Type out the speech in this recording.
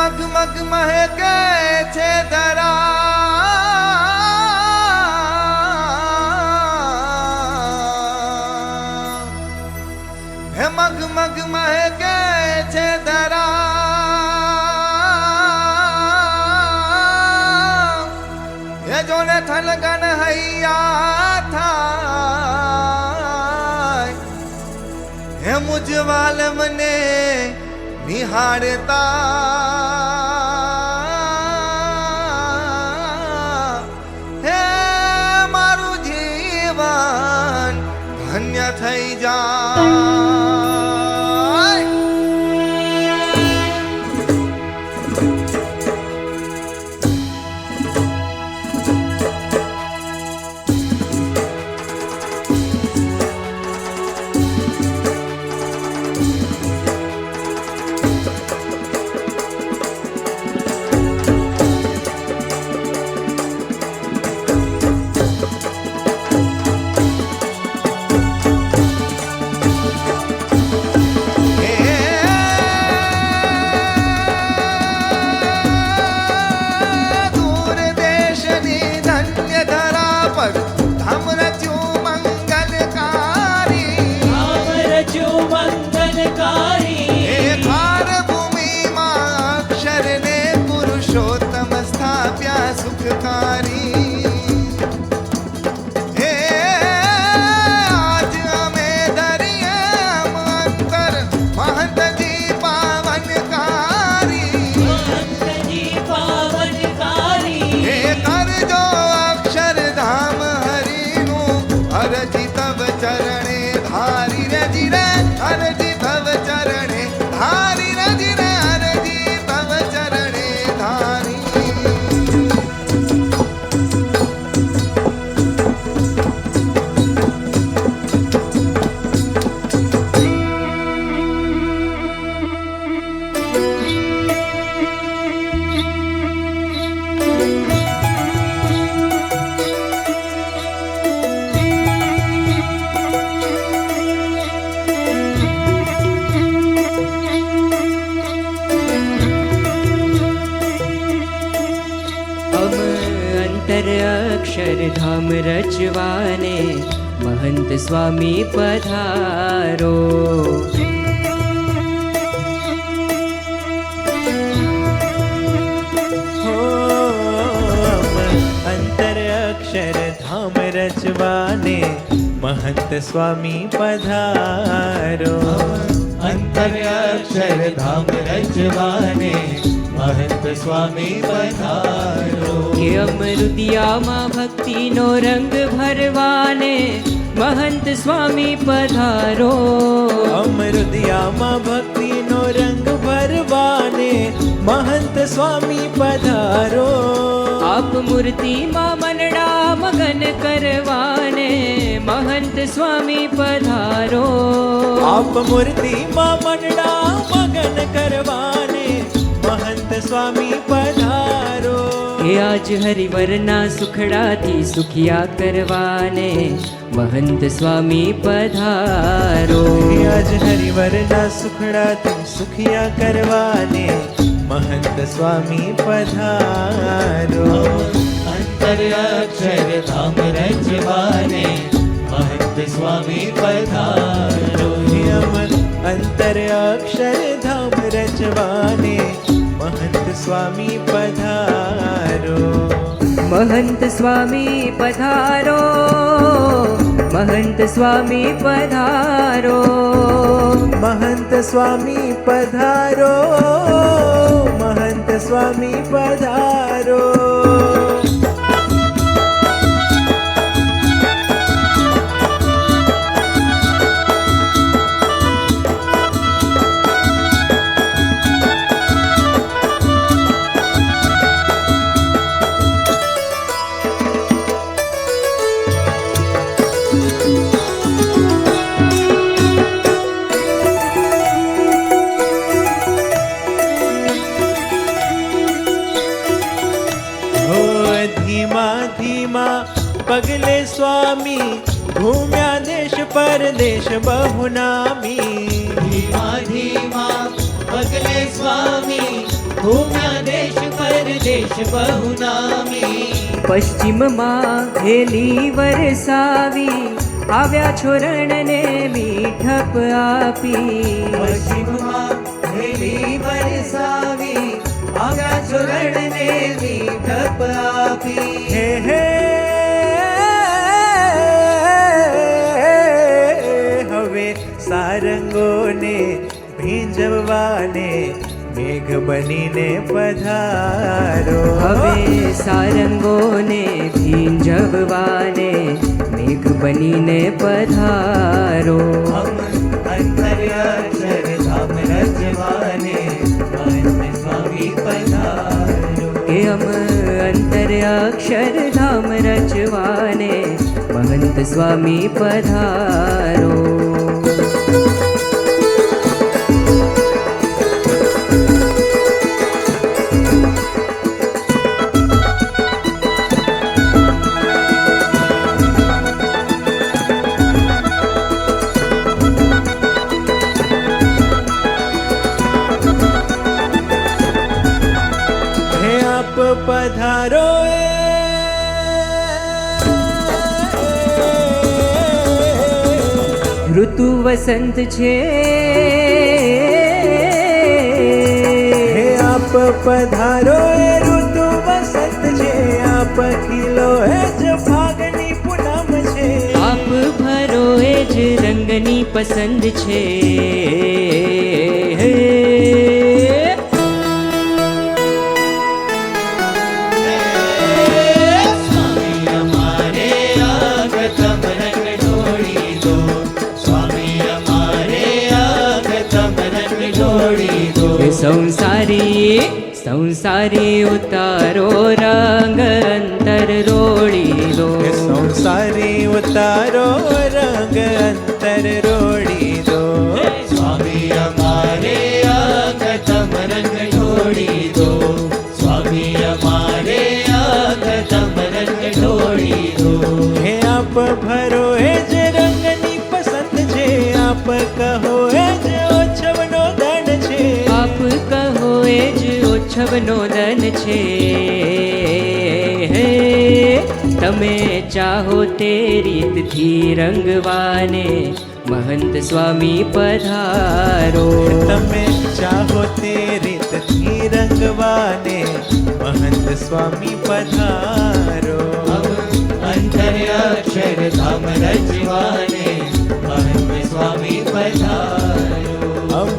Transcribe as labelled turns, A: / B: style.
A: મગમગ મહેકે છે ધરા હે મગમગ મહેકે છે ધરા હે જોને થલગન હૈયા થાય હે મુજવાલ મને નિહાળતા હે મારું જીવન ધન્ય થઈ જાય
B: अक्षरधाम रचवाने महंत स्वामी पधारो
C: हो अंतर अक्षरधाम रचवाने महंत स्वामी पधारो
D: अंतर अक्षरधाम रचवाने महंत स्वामी पधारो
B: के अमृतियामा भक्ति नो रंग भरवाने महंत स्वामी पधारो
C: अमृतियामा भक्ति नो रंग भरवाने महंत स्वामी पधारो
B: आप मूर्ति मां मनड़ा मगन करवाने महंत स्वामी पधारो
C: आप मूर्ति मां मनड़ा मगन करवाने महंत स्वामी पधारो
B: हे आज हरिवरना सुखड़ा थी सुखिया करवाने महंत स्वामी पधारो
C: हे आज हरिवरना सुखड़ा थी सुखिया करवाने महंत स्वामी पधारो
D: अंतर अक्षरधाम रचवाने महंत स्वामी पधारो
C: अंतर अक्षरधाम रचवाने महंत स्वामी पधारो
B: महंत स्वामी पधारो महंत स्वामी पधारो
C: महंत स्वामी पधारो महंत स्वामी पधारो पगले स्वामी घूम्या देश परदेश बहुनामी
D: धीमा धीमा पगले स्वामी घूम्या देश परदेश बहु नामी
B: પશ્ચિમમાં હેલી વરસાવી આવ્યા છોરણને મીઠપ આપી
D: પશ્ચિમમાં હેલી વરસાવી આવ્યા ચરણને મીઠપ આપી
C: હે હે હવે સારંગોને ભીંજવાને મેઘ બનીને પધારો
B: હવે સારંગોને ભીંજવવાને મેઘ બનીને પધારો
D: हम अंतर्याक्षर धाम रजवाने महंत स्वामी पधारो
B: એ અમ અંતર્યાક્ષરધામ રચવાને મહંત સ્વામી પધારો
C: હે આપ પધારો
B: ઋતુ વસંત છે
C: હે આપ પધારો એ ઋતુ વસંત છે આપ ખીલો હે જ ફાગની પૂનમ છે
B: આપ ભરો એ જ રંગની પસંદ છે
D: स्वामी हमारे आगतम रंग ढोड़ी दो स्वामी हमारे आगतम रंग ढोड़ी दो
B: એ સંસારી ઉતારો રંગ અંતર રોડી દો
C: હે સંસારી ઉતારો રંગ અંતર રોડી દો
D: स्वामी हमारे आगतम रंग ढोड़ी दो स्वामी हमारे आगतम रंग ढोड़ी दो
C: હે આપ ભરો એ જ રંગની પસંદ છે આપ કહો એ જ ઓછવનો દંડ છે
B: આપ કહો એ જ ઓછવનો દન છે તમે ચાહો તે રીતથી રંગવાને મહંત સ્વામી પધારો
C: તમે ચાહો તે રીતથી રંગવાને મહંત સ્વામી પધારો
D: हम अंतर्याक्षर धाम रजवाने महंत स्वामी पधारो
C: અમ